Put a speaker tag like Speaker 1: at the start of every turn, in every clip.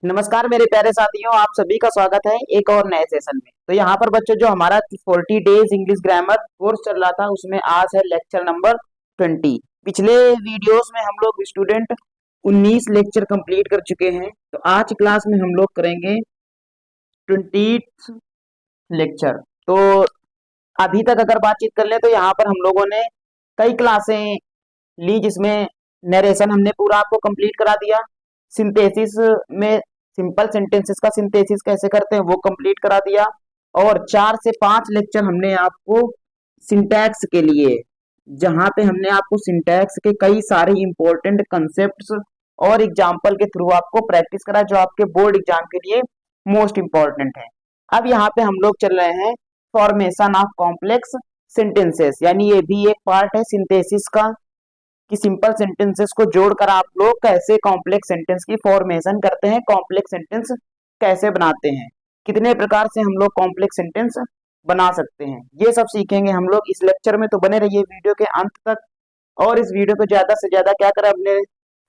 Speaker 1: नमस्कार मेरे प्यारे साथियों, आप सभी का स्वागत है एक और नए सेशन में। तो यहाँ पर बच्चों जो हमारा 40 डेज इंग्लिश ग्रामर कोर्स चल रहा था उसमें आज है लेक्चर नंबर 20। पिछले वीडियोस में हम लोग स्टूडेंट 19 लेक्चर कंप्लीट कर चुके हैं। तो आज क्लास में हम लोग करेंगे 20 लेक्चर। तो अभी तक अगर बातचीत कर ले तो यहाँ पर हम लोगों ने कई क्लासें ली जिसमें नरेशन हमने पूरा आपको कंप्लीट करा दिया। सिंथेसिस में सिंपल सेंटेंसेस का सिंथेसिस कैसे करते हैं वो कंप्लीट करा दिया। और 4 से 5 लेक्चर हमने आपको सिंटैक्स के लिए, जहां पे हमने आपको सिंटैक्स के कई सारे इंपॉर्टेंट कंसेप्ट्स और एग्जाम्पल के थ्रू आपको प्रैक्टिस करा जो आपके बोर्ड एग्जाम के लिए मोस्ट इंपॉर्टेंट है। अब यहाँ पे हम लोग चल रहे हैं फॉर्मेशन ऑफ कॉम्प्लेक्स सेंटेंसेस, यानी ये भी एक पार्ट है सिंथेसिस का कि सिंपल सेंटेंसेस को जोड़कर आप लोग कैसे कॉम्प्लेक्स सेंटेंस की फॉर्मेशन करते हैं, कॉम्प्लेक्स सेंटेंस कैसे बनाते हैं, कितने प्रकार से हम लोग कॉम्प्लेक्स सेंटेंस बना सकते हैं, ये सब सीखेंगे हम लोग इस लेक्चर में। तो बने रहिए वीडियो के अंत तक और इस वीडियो को ज्यादा से ज्यादा क्या करें अपने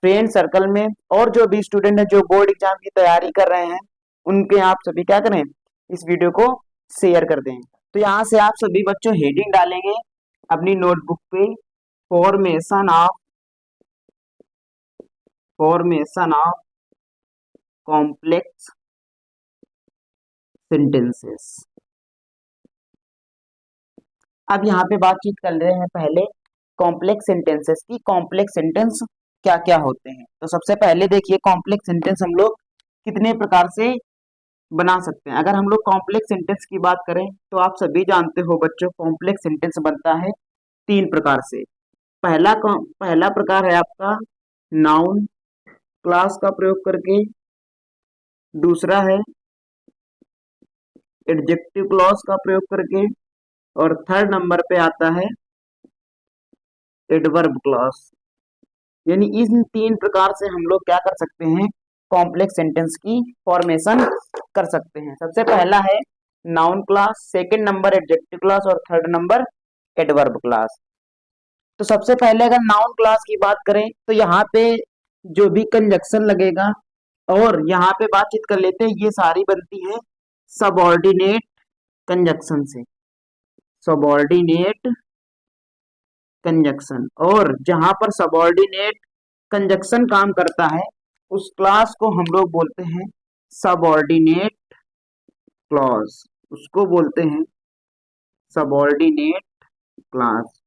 Speaker 1: फ्रेंड सर्कल में और जो भी स्टूडेंट है जो बोर्ड एग्जाम की तैयारी कर रहे हैं उनके आप सभी क्या करें इस वीडियो को शेयर कर दें। तो यहाँ से आप सभी बच्चों हेडिंग डालेंगे अपनी नोटबुक पे, फॉर्मेशन ऑफ कॉम्प्लेक्स सेंटेंसेस। अब यहाँ पे बातचीत कर रहे हैं पहले कॉम्प्लेक्स सेंटेंसेस की। कॉम्प्लेक्स सेंटेंस क्या क्या होते हैं। तो सबसे पहले देखिए कॉम्प्लेक्स सेंटेंस हम लोग कितने प्रकार से बना सकते हैं। अगर हम लोग कॉम्प्लेक्स सेंटेंस की बात करें तो आप सभी जानते हो बच्चों कॉम्प्लेक्स सेंटेंस बनता है 3 प्रकार से। पहला प्रकार है आपका नाउन क्लास का प्रयोग करके, दूसरा है एडजेक्टिव क्लॉज का प्रयोग करके, और थर्ड नंबर पे आता है एडवर्ब क्लॉज। यानी इन 3 प्रकार से हम लोग क्या कर सकते हैं कॉम्प्लेक्स सेंटेंस की फॉर्मेशन कर सकते हैं। सबसे पहला है noun class, second number adjective class और थर्ड नंबर एडवर्ब क्लास। तो सबसे पहले अगर नाउन क्लास की बात करें तो यहाँ पे जो भी कंजक्शन लगेगा, और यहाँ पे बातचीत कर लेते हैं, ये सारी बनती है सबऑर्डिनेट कंजक्शन से, सबऑर्डिनेट कंजक्शन। और जहां पर सबऑर्डिनेट कंजक्शन काम करता है उस क्लास को हम लोग बोलते हैं सबऑर्डिनेट क्लॉज, उसको बोलते हैं सबऑर्डिनेट क्लास।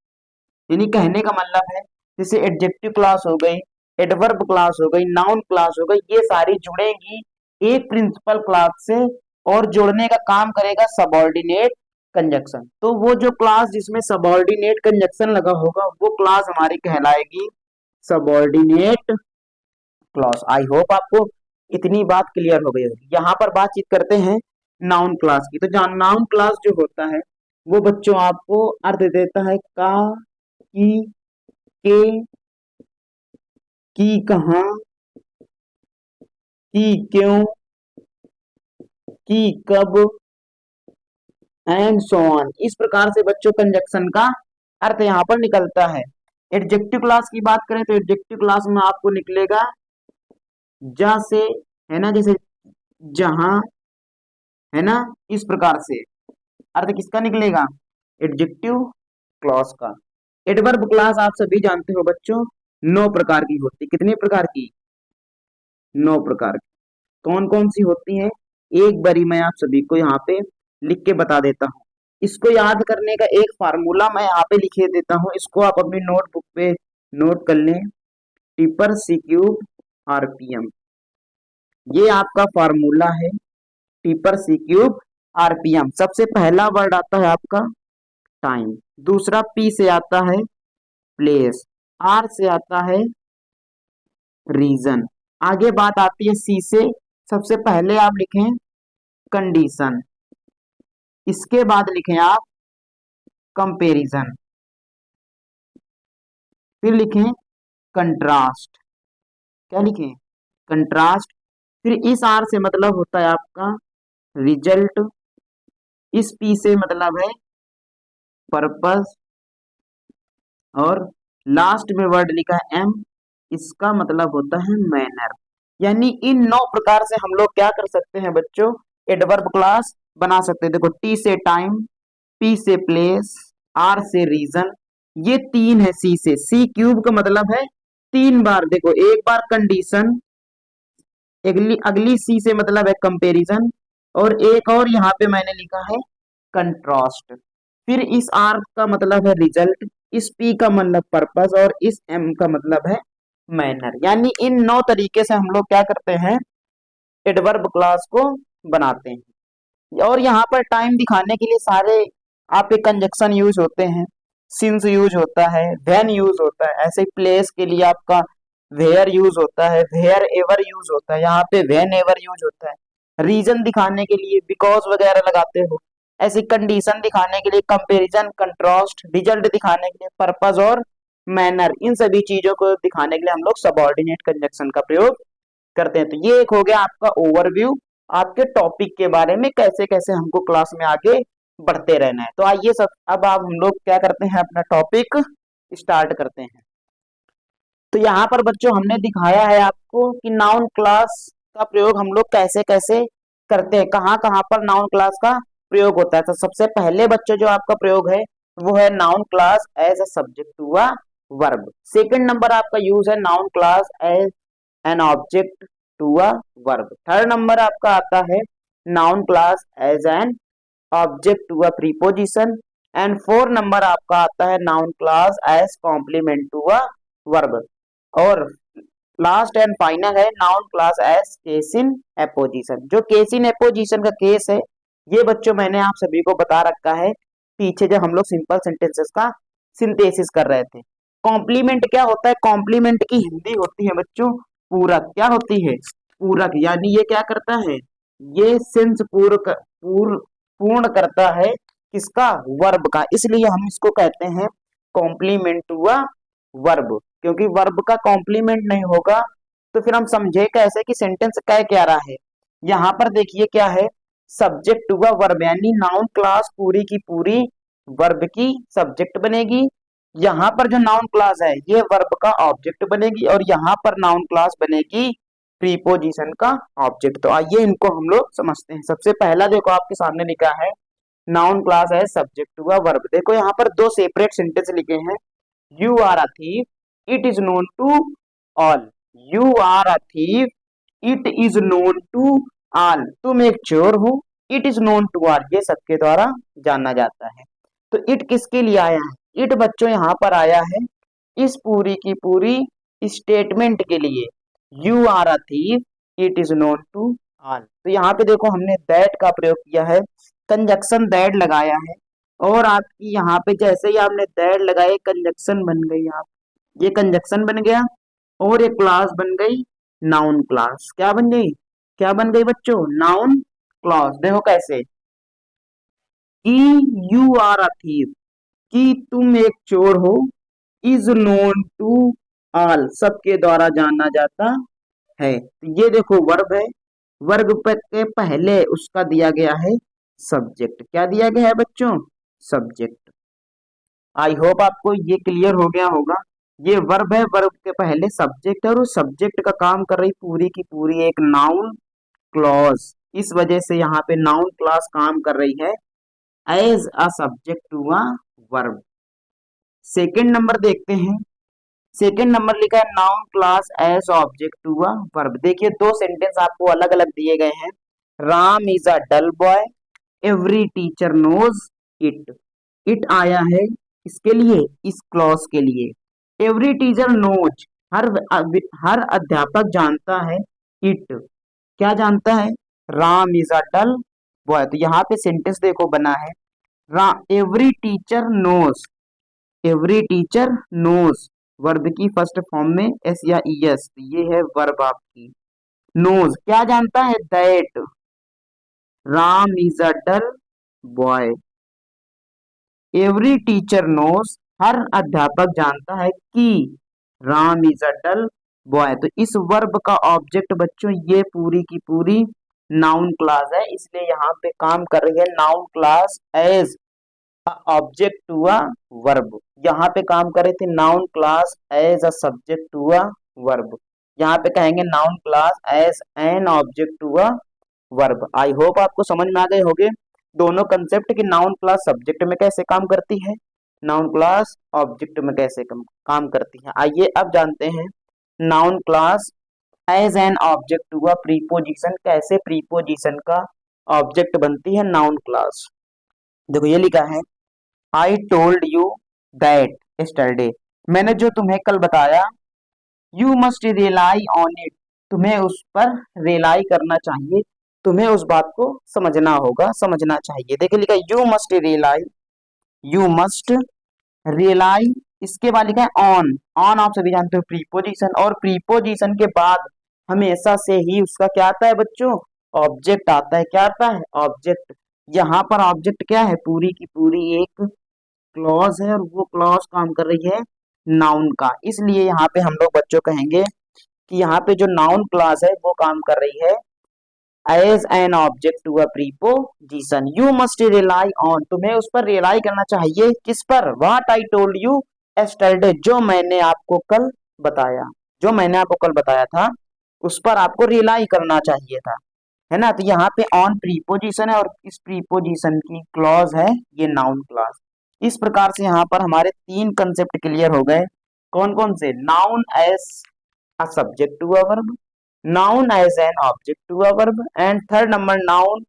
Speaker 1: यानी कहने का मतलब है जैसे एडजेक्टिव क्लास हो गई, एडवर्ब क्लास हो गई, नाउन क्लास हो गई, ये सारी जुड़ेंगी एक प्रिंसिपल क्लास से और जोड़ने का काम करेगा सबऑर्डिनेट कंजक्शन। तो वो जो क्लास जिसमें सबऑर्डिनेट कंजक्शन लगा होगा वो क्लास हमारी कहलाएगी सबऑर्डिनेट क्लॉज। आई होप आपको इतनी बात क्लियर हो गई होगी। यहाँ पर बातचीत करते हैं नाउन क्लास की। तो जहाँ नाउन क्लास जो होता है वो बच्चों आपको अर्थ देता है का, की, के, की कहाँ, की क्यों, की कब एंड सो ऑन। इस प्रकार से बच्चों कंजक्शन का अर्थ यहाँ पर निकलता है। एडजेक्टिव क्लास की बात करें तो एडजेक्टिव क्लास में आपको निकलेगा जा से, है ना, जैसे जहां, है ना, इस प्रकार से अर्थ किसका निकलेगा एडजेक्टिव क्लॉज का। एडवर्ब क्लास आप सभी जानते हो बच्चों 9 प्रकार की होती। कितने प्रकार की 9 प्रकार की। कौन कौन सी होती है एक बारी मैं आप सभी को यहाँ पे लिख के बता देता हूँ। इसको याद करने का एक फार्मूला मैं यहाँ पे लिखे देता हूँ, इसको आप अपनी नोटबुक पे नोट कर लें। टी पर सी क्यूब आरपीएम, ये आपका फार्मूला है टी पर सी क्यूब आरपीएम। सबसे पहला वर्ड आता है आपका टाइम, दूसरा पी से आता है प्लेस, आर से आता है रीजन, आगे बात आती है सी से। सबसे पहले आप लिखें कंडीशन, इसके बाद लिखें आप कंपैरिजन, फिर लिखें कंट्रास्ट। क्या लिखें कंट्रास्ट। फिर इस आर से मतलब होता है आपका रिजल्ट, इस पी से मतलब है पर्पस, और लास्ट में वर्ड लिखा है एम, इसका मतलब होता है मैनर। यानी इन 9 प्रकार से हम लोग क्या कर सकते हैं बच्चों, एडवर्ब क्लास बना सकते हैं। देखो, टी से टाइम, पी से प्लेस, आर से रीजन, ये 3 है। सी से, सी क्यूब का मतलब है 3 बार। देखो, एक बार कंडीशन, अगली अगली सी से मतलब है कंपैरिजन, और एक और यहाँ पे मैंने लिखा है कंट्रास्ट। फिर इस आर का मतलब है रिजल्ट, इस पी का मतलब पर्पस, और इस एम का मतलब है मैनर। यानी इन 9 तरीके से हम लोग क्या करते हैं, एडवर्ब क्लास को बनाते हैं। और यहाँ पर टाइम दिखाने के लिए सारे आपके कंजक्शन यूज होते हैं, सिंस यूज होता है, व्हेन यूज होता है। ऐसे प्लेस के लिए आपका वेयर यूज होता है, वेयर एवर यूज होता है, यहाँ पे व्हेन एवर यूज होता है। रीजन दिखाने के लिए बिकॉज वगैरह लगाते हो। ऐसी कंडीशन दिखाने के लिए कंपैरिजन, कंट्रास्ट, रिजल्ट दिखाने के लिए पर्पस और मैनर, इन सभी चीजों को दिखाने के लिए हम लोग सबऑर्डिनेट कंजक्शन का प्रयोग करते हैं। तो ये एक हो गया आपका ओवरव्यू आपके टॉपिक के बारे में, कैसे कैसे हमको क्लास में आगे बढ़ते रहना है। तो आइए सब, अब आप हम लोग क्या करते हैं, अपना टॉपिक स्टार्ट करते हैं। तो यहाँ पर बच्चों हमने दिखाया है आपको कि नाउन क्लास का प्रयोग हम लोग कैसे कैसे करते हैं, कहाँ कहाँ पर नाउन क्लास का प्रयोग होता है। तो सबसे पहले बच्चों जो आपका प्रयोग है वो है noun class as a subject to a verb. Second number आपका यूज है noun class as an object to a verb. Third number आपका आता है noun class as an object to a preposition. And four number आपका आता है noun class as complement to a verb. और last and final है noun class as case in apposition. जो case in apposition का केस है, ये बच्चों मैंने आप सभी को बता रखा है पीछे जब हम लोग सिंपल सेंटेंसेस का सिंथेसिस कर रहे थे। कॉम्प्लीमेंट क्या होता है, कॉम्प्लीमेंट की हिंदी होती है बच्चों पूरक। क्या होती है, पूरक। यानी ये क्या करता है, ये सेंस पूर्ण करता है किसका, वर्ब का। इसलिए हम इसको कहते हैं कॉम्प्लीमेंट टू अ वर्ब। क्योंकि वर्ब का कॉम्प्लीमेंट नहीं होगा तो फिर हम समझे कैसे कि सेंटेंस कह क्या रहा है। यहाँ पर देखिए क्या है, सब्जेक्ट टू अ वर्ब, यानी नाउन क्लास पूरी की पूरी वर्ब की सब्जेक्ट बनेगी। यहाँ पर जो नाउन क्लास है ये वर्ब का ऑब्जेक्ट बनेगी, और यहाँ पर नाउन क्लास बनेगी प्रीपोजिशन का ऑब्जेक्ट। तो आइए इनको हम लोग समझते हैं। सबसे पहला देखो आपके सामने लिखा है नाउन क्लास है सब्जेक्ट टू अ वर्ब। देखो यहाँ पर दो सेपरेट सेंटेंस लिखे हैं। You are a thief, it is known to all. You are a thief, it is known to all. तुम एक चोर हो, it is known to all, ये सबके द्वारा जाना जाता है। तो इट किसके लिए आया है, इट बच्चों यहाँ पर आया है इस पूरी की पूरी स्टेटमेंट के लिए। You are a thief, it is known to all. तो यहाँ पे देखो हमने दैट का प्रयोग किया है, कंजक्शन दैट लगाया है, और आपकी यहाँ पे जैसे ही आपने दैट लगाए कंजक्शन बन गई। आप ये कंजक्शन बन गया और ये क्लास बन गई नाउन क्लास। क्या बन गई, क्या बन गई बच्चों, नाउन क्लास। देखो कैसे, कि यू आर अ थीफ, कि तुम एक चोर हो, इज नोन टू ऑल, सबके द्वारा जाना जाता है। तो ये देखो वर्ब है, वर्ग के पहले उसका दिया गया है सब्जेक्ट। क्या दिया गया है बच्चों, सब्जेक्ट। आई होप आपको ये क्लियर हो गया होगा। ये वर्ब है, वर्ब के पहले सब्जेक्ट है, और उस सब्जेक्ट का काम कर रही पूरी की पूरी एक नाउन क्लॉज। इस वजह से यहाँ पे नाउन क्लास काम कर रही है as a subject to a verb. Second number देखते हैं। सेकेंड नंबर लिखा है noun class as object to a verb. देखिए दो सेंटेंस आपको अलग अलग दिए गए हैं। Ram is a dull boy, every teacher knows it. It आया है इसके लिए, इस क्लॉज के लिए। एवरी टीचर नोज, हर हर अध्यापक जानता है। इट क्या जानता है, Ram is a dull boy. तो यहाँ पे सेंटेंस देखो बना है, every teacher knows, every teacher knows verb की फर्स्ट फॉर्म में एस या ई एस, ये है वर्ब आपकी। नोज क्या जानता है, that Ram is a dull boy. Every teacher knows, हर अध्यापक जानता है कि Ram is a dull boy. तो इस वर्ब का ऑब्जेक्ट बच्चों ये पूरी की पूरी नाउन क्लास है, इसलिए यहाँ पे काम कर रही है noun class as object to a verb. यहाँ पे काम कर रहे थे noun class as a subject to a verb. यहाँ पे कहेंगे noun class as an object to a verb. I hope आपको समझ में आ गए होंगे दोनों कंसेप्ट कि नाउन क्लास सब्जेक्ट में कैसे काम करती है, नाउन क्लास ऑब्जेक्ट में कैसे काम करती है। आइए अब जानते हैं noun class as an object to a preposition, कैसे प्रीपोजिशन का ऑब्जेक्ट बनती है नाउन क्लास। देखो ये लिखा है I told you that yesterday, मैंने जो तुम्हें कल बताया, you must rely on it, तुम्हें उस पर रिलाई करना चाहिए, तुम्हें उस बात को समझना होगा, समझना चाहिए। देखिए लिखा है you must rely, you must rely, इसके बाद लिखा है ऑन, ऑन आप सभी जानते हो प्रीपोजिशन, और प्रीपोजिशन के बाद हमेशा से ही उसका क्या आता है बच्चों, ऑब्जेक्ट आता है। क्या आता है, ऑब्जेक्ट। यहाँ पर ऑब्जेक्ट क्या है, पूरी की पूरी एक क्लॉज है, और वो क्लॉज काम कर रही है नाउन का, इसलिए यहाँ पे हम लोग बच्चों कहेंगे कि यहाँ पे जो नाउन क्लास है वो काम कर रही है as an object to a preposition. You must rely on, तुम्हें उस पर रिलाई करना चाहिए, किस पर, what I told you yesterday, जो मैंने आपको कल बताया, जो मैंने आपको कल बताया था उस पर आपको रिलाई करना चाहिए था, है ना। तो यहाँ पे ऑन प्रीपोजिशन है, और इस प्रीपोजिशन की क्लॉज है ये नाउन क्लास। इस प्रकार से यहाँ पर हमारे तीन कंसेप्ट क्लियर हो गए। कौन कौन से, noun as a subject to a verb, noun as an object to a verb, and third number noun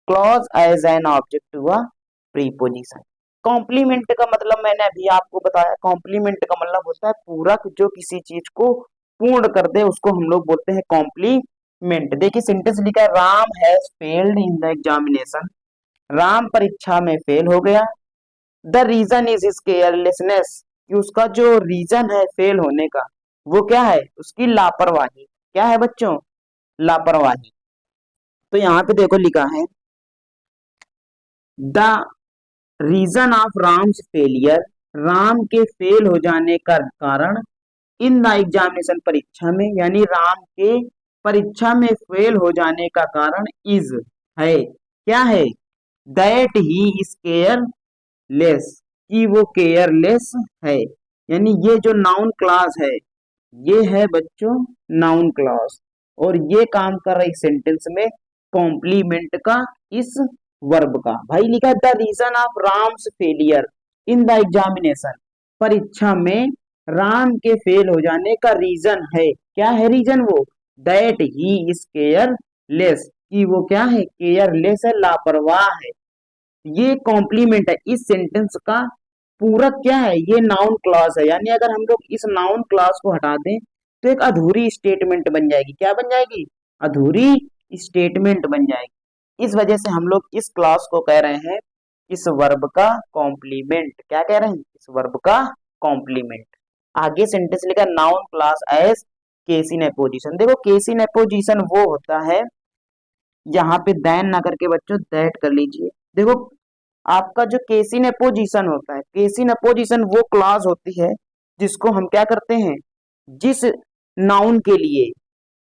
Speaker 1: clause as an object to a preposition। Complement का मतलब मैंने अभी आपको बताया, कॉम्प्लीमेंट का मतलब होता है पूरक, जो किसी चीज को पूर्ण कर दे उसको हम लोग बोलते हैं कॉम्प्लीमेंट। देखिए सेंटेंस लिखा है Ram has failed in the examination, Ram परीक्षा में फेल हो गया। The reason is his carelessness, कि उसका जो रीजन है फेल होने का वो क्या है, उसकी लापरवाही। क्या है बच्चों, लापरवाही। तो यहाँ पे देखो लिखा है the reason of Ram's failure, Ram के फेल हो जाने का कारण, इन द एग्जामिनेशन परीक्षा में, यानी राम के परीक्षा में फेल हो जाने का कारण इज है, क्या है, दैट ही इज केयरलेस, कि वो केयरलेस है। यानी ये जो नाउन क्लास है ये है बच्चों नाउन क्लॉज, और ये काम कर रही सेंटेंस में कॉम्प्लीमेंट का, इस वर्ब का। भाई लिखा है the reason of Ram's failure in the examination, परीक्षा में राम के फेल हो जाने का रीजन है, क्या है रीजन, वो दैट ही इज केयरलेस, कि वो क्या है, केयरलेस है, लापरवाह है। ये कॉम्प्लीमेंट है, इस सेंटेंस का पूरक क्या है, ये नाउन क्लॉज है। यानी अगर हम लोग इस नाउन क्लॉज को हटा दें तो एक अधूरी स्टेटमेंट बन जाएगी। क्या बन जाएगी, अधूरी स्टेटमेंट बन जाएगी। इस वजह से हम लोग इस क्लॉज को कह रहे हैं इस वर्ब का कॉम्प्लीमेंट। क्या कह रहे हैं, इस वर्ब का कॉम्प्लीमेंट। आगे सेंटेंस लिखा noun clause as case in apposition. देखो केस इन एपोजिशन वो होता है, यहाँ पे देन ना करके बच्चों दैट कर लीजिए। देखो आपका जो केस इन अपोजिशन होता है, केस इन अपोजिशन वो क्लॉज होती है जिसको हम क्या करते हैं, जिस नाउन के लिए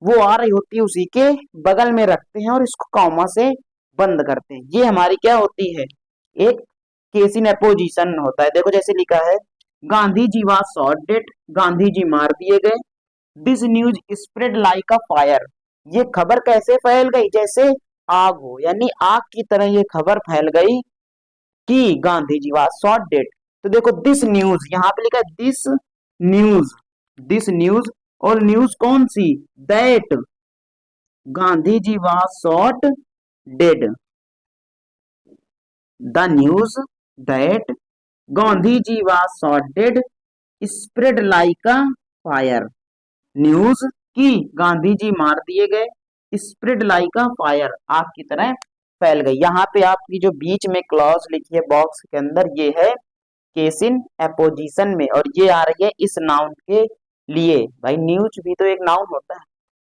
Speaker 1: वो आ रही होती है उसी के बगल में रखते हैं और इसको कॉमा से बंद करते हैं। ये हमारी क्या होती है, एक केस इन अपोजिशन होता है। देखो जैसे लिखा है Gandhi ji was shot dead, Gandhi ji मार दिए गए। This news spread like a fire, ये खबर कैसे फैल गई, जैसे आग हो, यानी आग की तरह ये खबर फैल गई कि Gandhi ji was shot dead. तो देखो दिस न्यूज, यहाँ पे लिखा है दिस न्यूज, दिस न्यूज, और न्यूज कौन सी, that Gandhi ji was shot dead, the news that Gandhi ji was shot dead spread like a fire, news की गांधी जी मार दिए गए स्प्रेड लाइक अ फायर, आग की तरह फैल गई। यहाँ पे आपकी जो बीच में क्लॉज लिखी है बॉक्स के अंदर ये है केस इन एपोजिशन में, और ये आ रही है इस नाउन के लिए। भाई न्यूज भी तो एक नाउन होता है,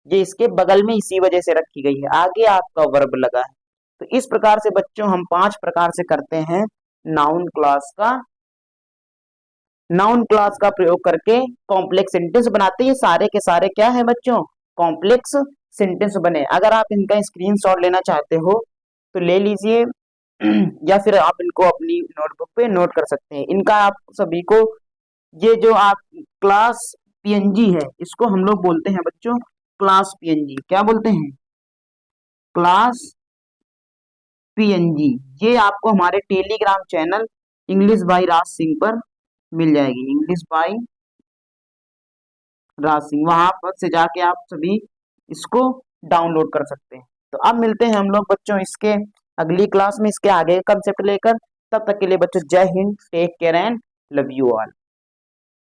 Speaker 1: ये इसके बगल में इसी वजह से रखी गई है, आगे आपका वर्ब लगा है। तो इस प्रकार से बच्चों हम 5 प्रकार से करते हैं नाउन क्लास का, नाउन क्लास का प्रयोग करके कॉम्प्लेक्स सेंटेंस बनाते हैं। ये सारे के सारे क्या है बच्चों, कॉम्प्लेक्स सेंटेंस बने। अगर आप इनका स्क्रीनशॉट लेना चाहते हो तो ले लीजिए या फिर आप इनको अपनी नोटबुक पे नोट कर सकते हैं। इनका आप सभी को ये जो आप क्लास पीएनजी है, इसको हम लोग बोलते हैं बच्चों क्लास पीएनजी। क्या बोलते हैं? Class PNG. ये आपको हमारे Telegram channel English by Raj Singh पर मिल जाएगी। इंग्लिश बाय राज सिंह, वहां पर से जाके आप सभी इसको डाउनलोड कर सकते हैं। तो अब मिलते हैं हम लोग बच्चों इसके अगली क्लास में इसके आगे कंसेप्ट लेकर। तब तक के लिए बच्चों जय हिंद, take care and love you all.